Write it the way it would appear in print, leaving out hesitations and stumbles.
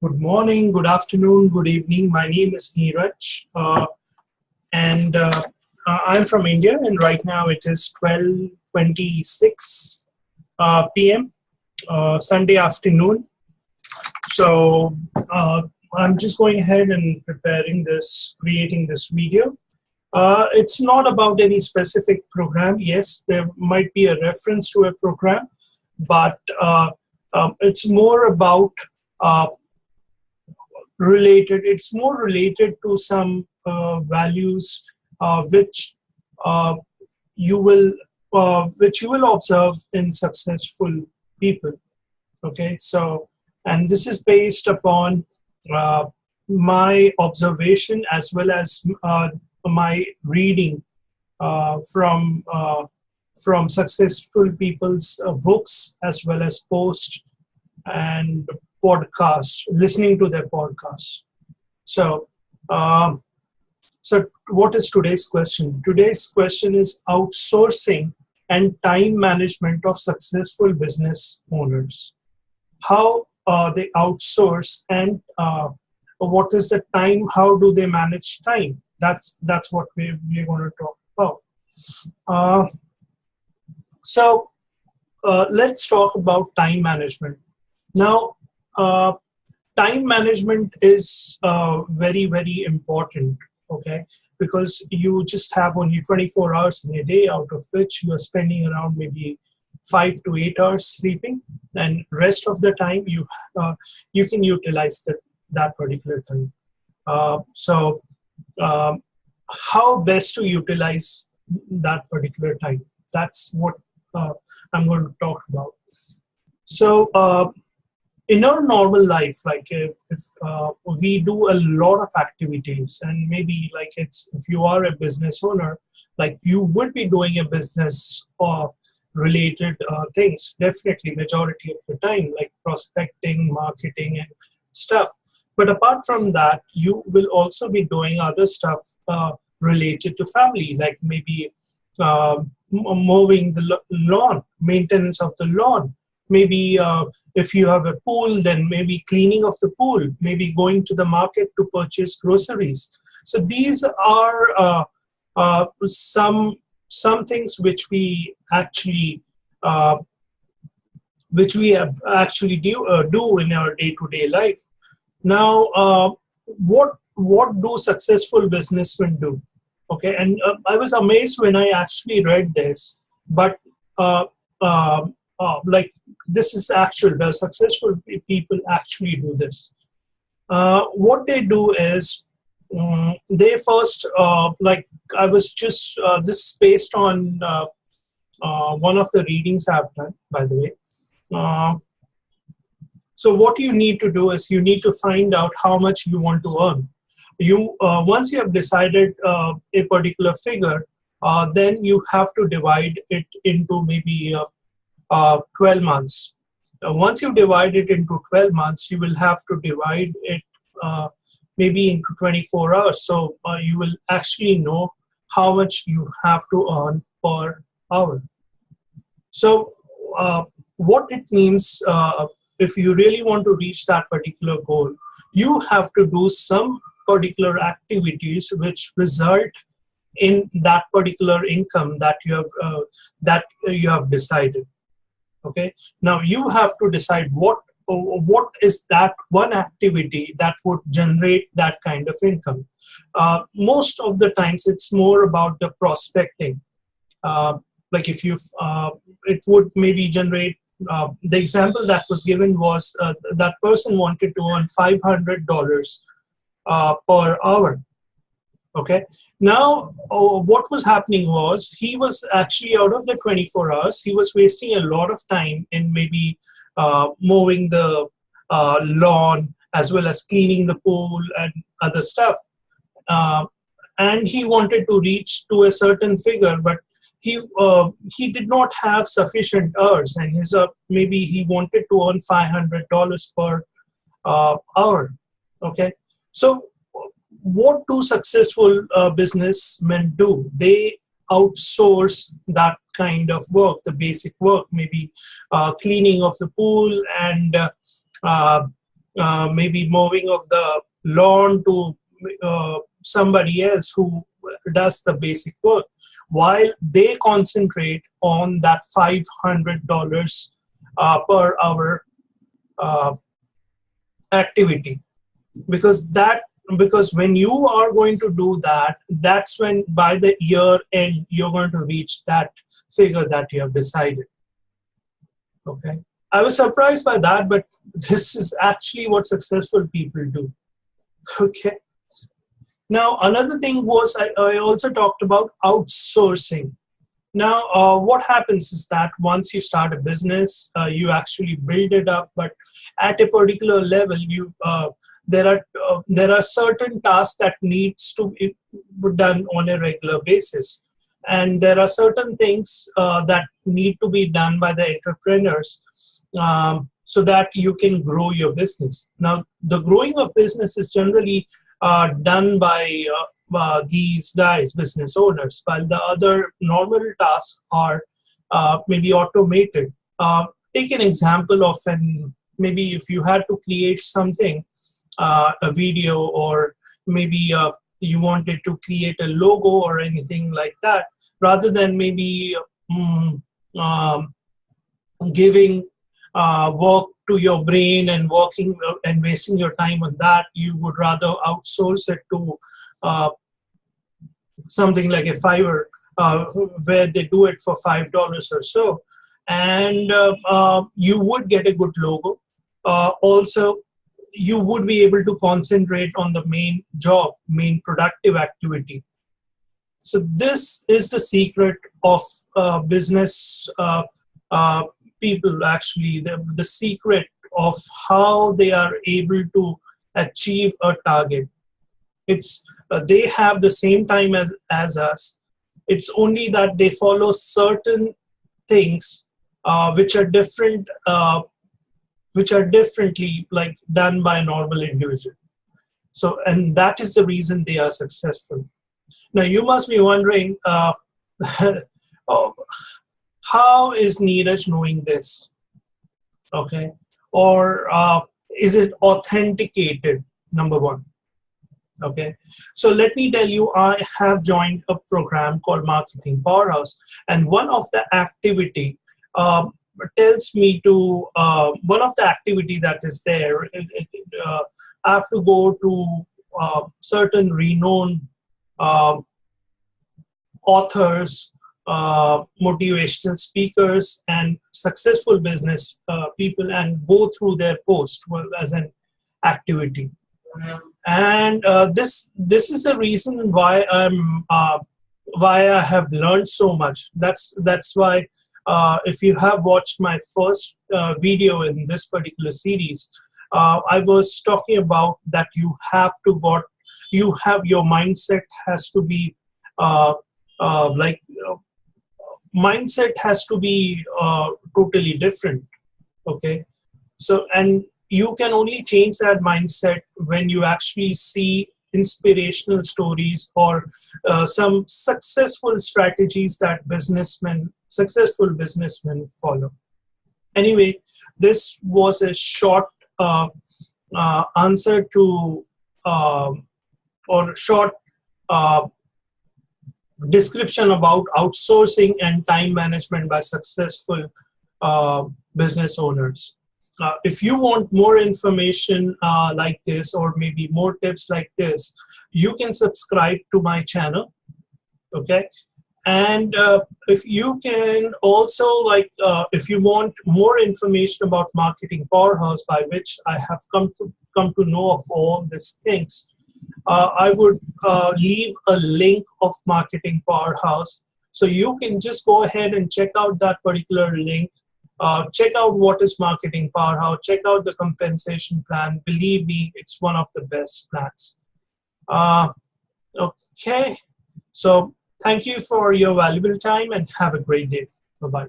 Good morning, good afternoon, good evening. My name is Neeraj, and I'm from India, and right now it is 12:26 p.m. Sunday afternoon. So I'm just going ahead and creating this video. It's not about any specific program. Yes, there might be a reference to a program, but it's more about it's more related to some values which uh, which you will observe in successful people. Okay, so, and this is based upon uh, my observation as well as my reading from successful people's books as well as posts and podcasts, listening to their podcasts. So, um, so what is today's question? Today's question is outsourcing and time management of successful business owners. How they outsource and what is the time? How do they manage time? That's what we're going to talk about. Uh, so let's talk about time management. Now, time management is very, very important, okay? Because you just have only 24 hours in a day, out of which you are spending around maybe 5 to 8 hours sleeping, and rest of the time you can utilize that particular time. So, how best to utilize that particular time? That's what I'm going to talk about. So, in our normal life, like if we do a lot of activities, and maybe like if you are a business owner, like you would be doing a business or related things, definitely majority of the time, like prospecting, marketing, and stuff. But apart from that, you will also be doing other stuff related to family, like maybe mowing the lawn, maintenance of the lawn. Maybe if you have a pool, then maybe cleaning of the pool, maybe going to the market to purchase groceries. So these are some things which we actually do in our day-to-day life. Now, what do successful businessmen do? Okay, and I was amazed when I actually read this, but like this is actual. The successful people actually do this. What they do is they first like I was just this is based on one of the readings I've done, by the way. So what you need to do is you need to find out how much you want to earn. You once you have decided a particular figure, then you have to divide it into maybe 12 months. Once you divide it into 12 months, you will have to divide it maybe into 24 hours. So you will actually know how much you have to earn per hour. So what it means, if you really want to reach that particular goal, you have to do some particular activities which result in that particular income that you have decided. Okay, now you have to decide what is that one activity that would generate that kind of income. Most of the times it's more about the prospecting. Like if it would maybe generate, the example that was given was that person wanted to earn $500 per hour. Okay. Now, what was happening was he was actually, out of the 24 hours, he was wasting a lot of time in maybe mowing the lawn as well as cleaning the pool and other stuff. And he wanted to reach to a certain figure, but he did not have sufficient hours, and maybe he wanted to earn $500 per hour. Okay. So what do successful businessmen do? They outsource that kind of work, the basic work, maybe cleaning of the pool and maybe mowing of the lawn to somebody else who does the basic work, while they concentrate on that $500 per hour uh, activity. Because when you are going to do that, that's when by the year end you're going to reach that figure that you have decided. Okay, I was surprised by that, but this is actually what successful people do. Okay, now another thing was I also talked about outsourcing. Now what happens is that once you start a business, you actually build it up, but at a particular level there are certain tasks that needs to be done on a regular basis, and there are certain things that need to be done by the entrepreneurs, so that you can grow your business. Now the growing of business is generally done by these guys, business owners, while the other normal tasks are maybe automated. Take an example of maybe if you had to create something, a video, or maybe you wanted to create a logo or anything like that, rather than maybe um, giving work to your brain and working and wasting your time on that, you would rather outsource it to uh, something like a Fiverr, where they do it for $5 or so, and you would get a good logo. Also, you would be able to concentrate on the main job, main productive activity. So this is the secret of business people, actually, the secret of how they are able to achieve a target. It's they have the same time as us. It's only that they follow certain things which are different, which are differently like done by a normal individual. So, and that is the reason they are successful. Now you must be wondering, oh, how is Neeraj knowing this? Okay, or is it authenticated? Number one. Okay, so let me tell you, I have joined a program called Marketing Powerhouse, and one of the activity tells me to one of the activity that is there. I have to go to certain renowned authors, motivational speakers, and successful business people, and go through their post as an activity. And this is the reason why why I have learned so much. That's why if you have watched my first video in this particular series, I was talking about that you have your mindset has to be mindset has to be totally different. Okay, so, and you can only change that mindset when you actually see inspirational stories or some successful strategies that successful businessmen follow. Anyway, this was a short answer to or short description about outsourcing and time management by successful business owners. If you want more information like this, or maybe more tips like this, you can subscribe to my channel. Okay, and if you can also, like, if you want more information about Marketing Powerhouse, by which I have come to know of all these things, I would leave a link of Marketing Powerhouse, so you can just go ahead and check out that particular link. Check out what is Marketing Powerhouse. Check out the compensation plan. Believe me, it's one of the best plans. Okay, so thank you for your valuable time and have a great day. Bye-bye.